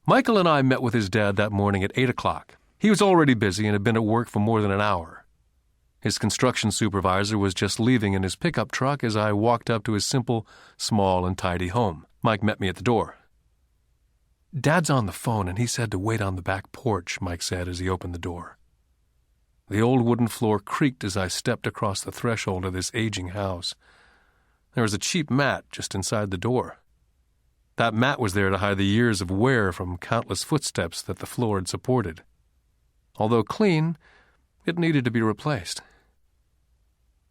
Michael and I met with his dad that morning at 8 o'clock. He was already busy and had been at work for more than an hour. His construction supervisor was just leaving in his pickup truck as I walked up to his simple, small, and tidy home. Mike met me at the door. "Dad's on the phone, and he said to wait on the back porch," Mike said as he opened the door. The old wooden floor creaked as I stepped across the threshold of this aging house. There was a cheap mat just inside the door. That mat was there to hide the years of wear from countless footsteps that the floor had supported. Although clean, it needed to be replaced.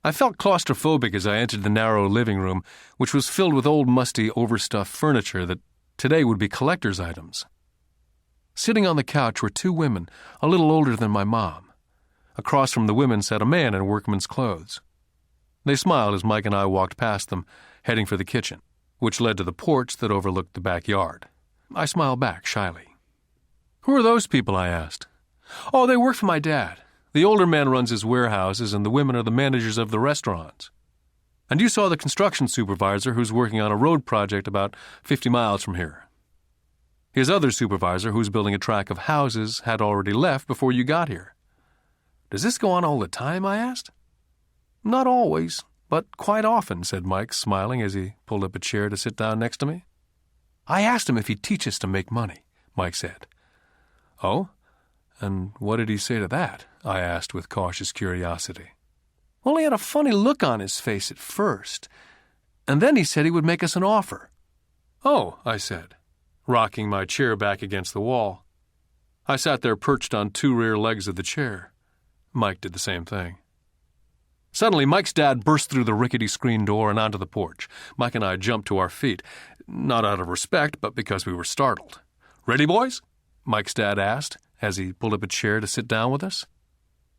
I felt claustrophobic as I entered the narrow living room, which was filled with old, musty, overstuffed furniture that today would be collector's items. Sitting on the couch were two women, a little older than my mom. Across from the women sat a man in workman's clothes. They smiled as Mike and I walked past them, heading for the kitchen, which led to the porch that overlooked the backyard. I smiled back shyly. "Who are those people?" I asked. "Oh, they work for my dad. The older man runs his warehouses, and the women are the managers of the restaurants. And you saw the construction supervisor who's working on a road project about 50 miles from here. His other supervisor, who's building a tract of houses, had already left before you got here." "Does this go on all the time?" I asked. "Not always, but quite often," said Mike, smiling as he pulled up a chair to sit down next to me. "I asked him if he'd teach us to make money," Mike said. "Oh? And what did he say to that?" I asked with cautious curiosity. "Well, he had a funny look on his face at first, and then he said he would make us an offer." "Oh," I said, rocking my chair back against the wall. I sat there perched on two rear legs of the chair. Mike did the same thing. Suddenly, Mike's dad burst through the rickety screen door and onto the porch. Mike and I jumped to our feet, not out of respect, but because we were startled. "Ready, boys?" Mike's dad asked, as he pulled up a chair to sit down with us.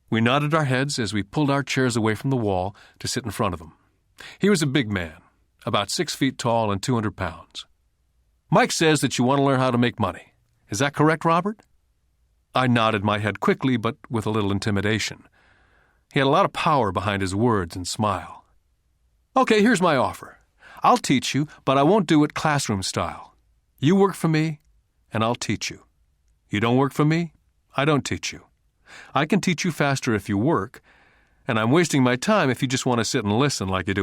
We nodded our heads as we pulled our chairs away from the wall to sit in front of him. He was a big man, about 6 feet tall and 200 pounds. "Mike says that you want to learn how to make money. Is that correct, Robert?" I nodded my head quickly, but with a little intimidation. He had a lot of power behind his words and smile. "Okay, here's my offer. I'll teach you, but I won't do it classroom style. You work for me, and I'll teach you. You don't work for me, I don't teach you. I can teach you faster if you work, and I'm wasting my time if you just want to sit and listen like you do